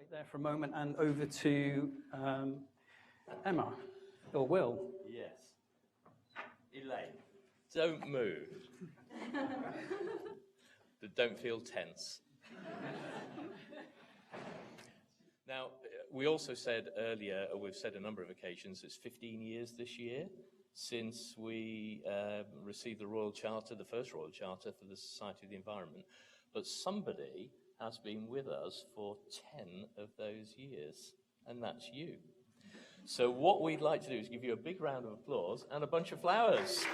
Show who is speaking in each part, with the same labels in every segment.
Speaker 1: wait there for a moment and over to Emma, or Will.
Speaker 2: Yes. Elaine, don't move. Don't feel tense. Now, we also said earlier, or we've said a number of occasions, it's 15 years this year since we received the Royal Charter, the first Royal Charter for the Society of the Environment. But somebody has been with us for 10 of those years, and that's you. So what we'd like to do is give you a big round of applause and a bunch of flowers.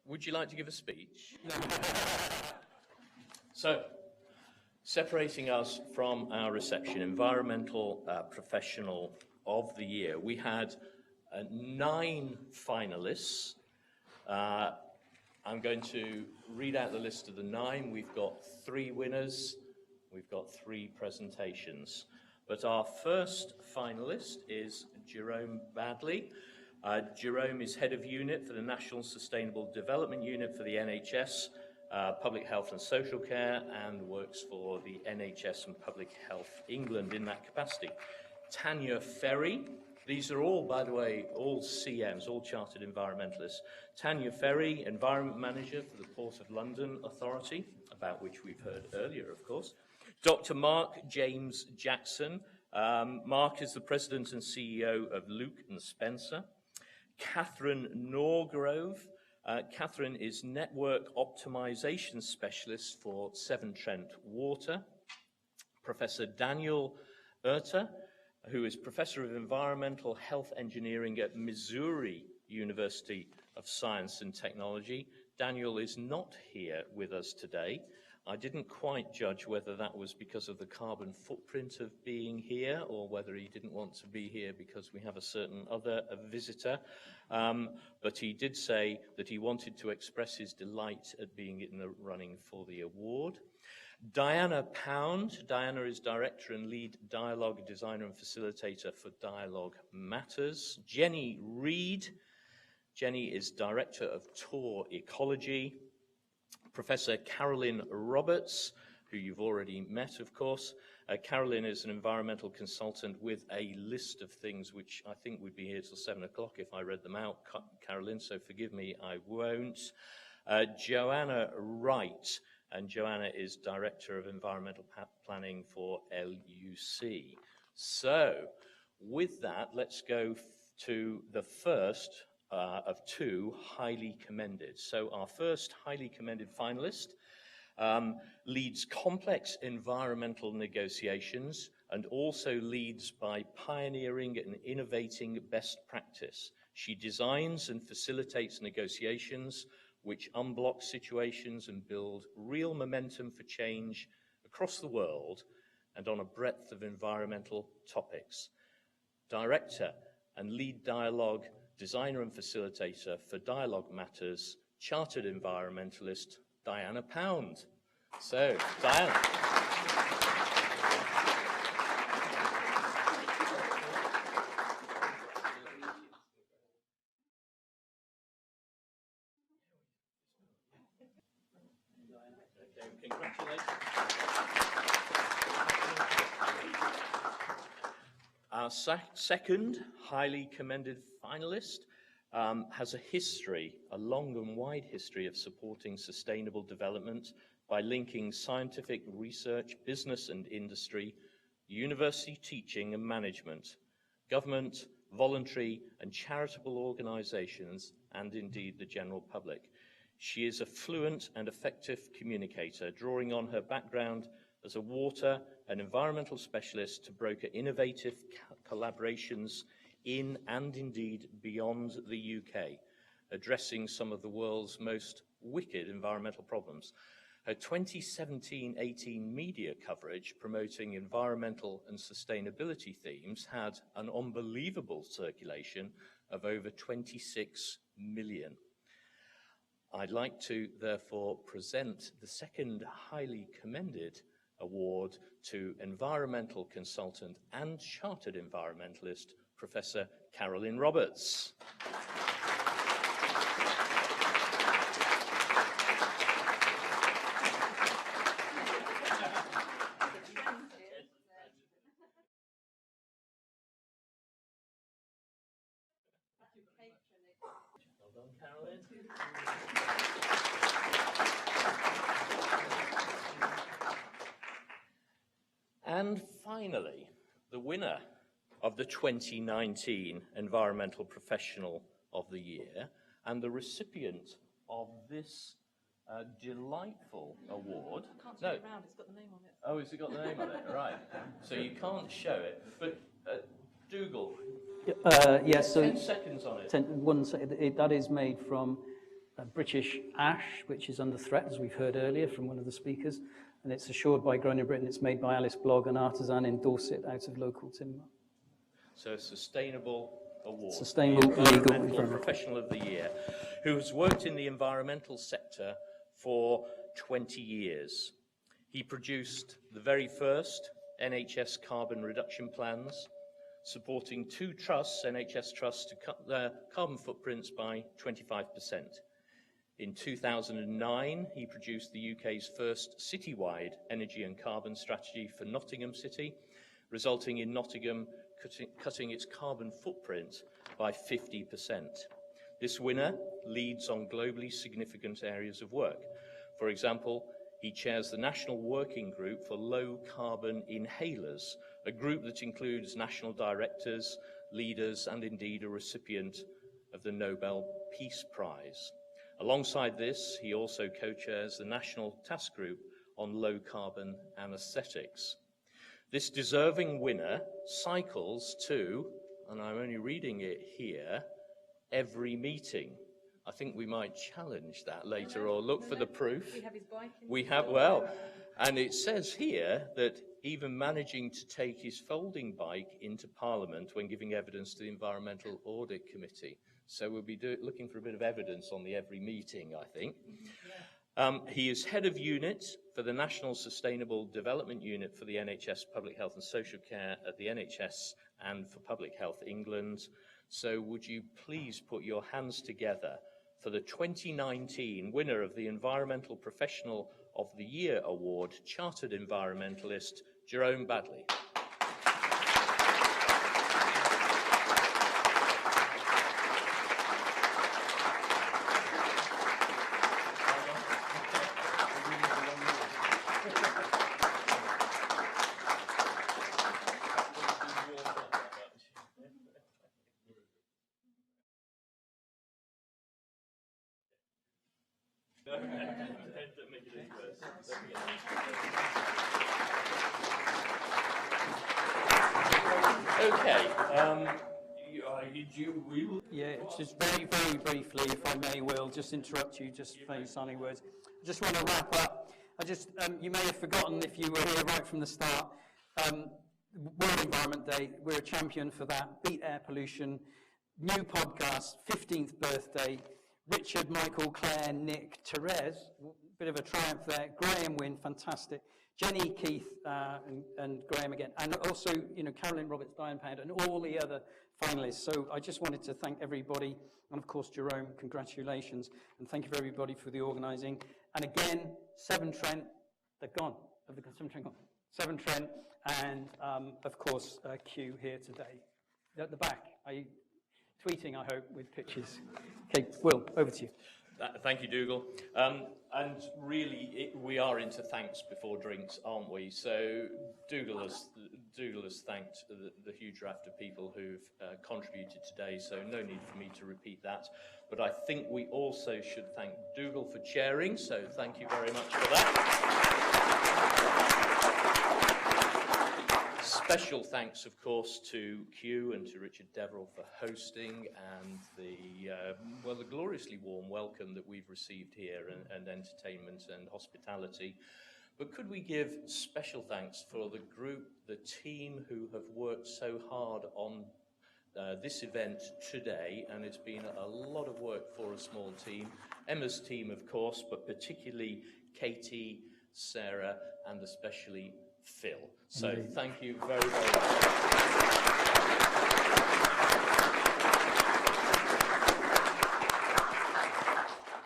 Speaker 2: Would you like to give a speech? So, separating us from our reception, Environmental Professional of the Year, we had 9 finalists. I'm going to read out the list of the 9. We've got 3 winners. We've got 3 presentations. But our first finalist is Jerome Badley. Jerome is head of unit for the National Sustainable Development Unit for the NHS, Public Health and Social Care, and works for the NHS and Public Health England in that capacity. Tanya Ferry, these are all, by the way, all CEnvs, all Chartered Environmentalists. Tanya Ferry, Environment Manager for the Port of London Authority, about which we've heard earlier, of course. Dr. Mark James Jackson. Mark is the President and CEO of Luke and Spencer. Catherine Norgrove. Catherine is Network Optimization Specialist for Severn Trent Water. Professor Daniel Erter, who is Professor of Environmental Health Engineering at Missouri University of Science and Technology. Daniel is not here with us today. I didn't quite judge whether that was because of the carbon footprint of being here or whether he didn't want to be here because we have a certain other visitor. But he did say that he wanted to express his delight at being in the running for the award. Diana Pound. Diana is Director and Lead Dialogue Designer and Facilitator for Dialogue Matters. Jenny Reed. Jenny is Director of Tour Ecology. Professor Carolyn Roberts, who you've already met, of course. Carolyn is an environmental consultant with a list of things which I think would be here till 7 o'clock if I read them out, Carolyn, so forgive me, I won't. Joanna Wright, and Joanna is Director of Environmental Planning for LUC. So, with that, let's go to the first of 2 highly commended. So our first highly commended finalist leads complex environmental negotiations and also leads by pioneering and innovating best practice. She designs and facilitates negotiations which unblock situations and build real momentum for change across the world and on a breadth of environmental topics. Director and lead dialogue designer and facilitator for Dialogue Matters, Chartered Environmentalist, Diana Pound. So, Diana. Okay, congratulations. Our second highly commended finalist has a history, a long and wide history of supporting sustainable development by linking scientific research, business and industry, university teaching and management, government, voluntary and charitable organizations, and indeed the general public. She is a fluent and effective communicator, drawing on her background as a water and environmental specialist to broker innovative collaborations in and indeed beyond the UK, addressing some of the world's most wicked environmental problems. Her 2017-18 media coverage promoting environmental and sustainability themes had an unbelievable circulation of over 26 million. I'd like to therefore present the second highly commended Award to environmental consultant and chartered environmentalist, Professor Carolyn Roberts. Well done, Carolyn. And finally, the winner of the 2019 Environmental Professional of the Year and the recipient of this delightful award.
Speaker 3: I can't turn it around, it's got the name on it.
Speaker 2: Oh, has it got the name on it? Right. So you can't show it, but Dougal,
Speaker 1: Yes, so
Speaker 2: 10 seconds on it.
Speaker 1: that is made from British ash, which is under threat, as we've heard earlier from one of the speakers, and it's assured by Grown in Britain. It's made by Alice Blogg, an artisan in Dorset, out of local timber.
Speaker 2: So a sustainable award.
Speaker 1: Sustainable
Speaker 2: The
Speaker 1: legal
Speaker 2: Environmental
Speaker 1: environment.
Speaker 2: Professional of the Year, who has worked in the environmental sector for 20 years. He produced the very first NHS carbon reduction plans, supporting 2 trusts, NHS trusts, to cut their carbon footprints by 25%. In 2009, he produced the UK's first citywide energy and carbon strategy for Nottingham City, resulting in Nottingham cutting its carbon footprint by 50%. This winner leads on globally significant areas of work. For example, he chairs the National Working Group for Low Carbon Inhalers, a group that includes national directors, leaders, and indeed a recipient of the Nobel Peace Prize. Alongside this, he also co-chairs the National Task Group on Low Carbon Anaesthetics. This deserving winner cycles to, and I'm only reading it here, every meeting. I think we might challenge that later or look for the proof.
Speaker 3: We have his bike.
Speaker 2: We have, well, and it says here that even managing to take his folding bike into Parliament when giving evidence to the Environmental Audit Committee. So we'll be looking for a bit of evidence on the every meeting, I think. He is head of unit for the National Sustainable Development Unit for the NHS Public Health and Social Care at the NHS and for Public Health England. So would you please put your hands together for the 2019 winner of the Environmental Professional of the Year Award, Chartered Environmentalist, Jerome Badley. Okay.
Speaker 1: Yeah, just very, very briefly, if I may, Will, just interrupt you, just for your signing words. I just want to wrap up. You may have forgotten if you were here right from the start. World Environment Day, we're a champion for that. Beat air pollution. New podcast, 15th birthday. Richard, Michael, Claire, Nick, Therese, bit of a triumph there. Graham Wynne, fantastic. Jenny, Keith, and Graham again. And also, Carolyn Roberts, Diane Pound, and all the other finalists. So I just wanted to thank everybody. And of course, Jerome, congratulations. And thank you for everybody for the organising. And again, Severn Trent, they're gone. Have the Severn Trent gone? Severn Trent, and of course, Q here today. At the back. Are you tweeting, I hope, with pictures? Okay, Will, over to you.
Speaker 2: Thank you, Dougal. And really, we are into thanks before drinks, aren't we? So Dougal has thanked the huge raft of people who've contributed today, so no need for me to repeat that. But I think we also should thank Dougal for chairing, so thank you very much for that. Special thanks, of course, to Q and to Richard Deverell for hosting and the gloriously warm welcome that we've received here and entertainment and hospitality. But could we give special thanks for the group, the team who have worked so hard on this event today, and it's been a lot of work for a small team. Emma's team, of course, but particularly Katie, Sarah, and especially Phil. So
Speaker 1: Indeed.
Speaker 2: thank you very, very much.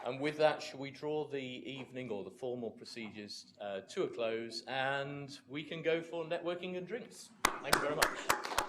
Speaker 2: And with that, shall we draw the evening or the formal procedures to a close, and we can go for networking and drinks. Thank you very much.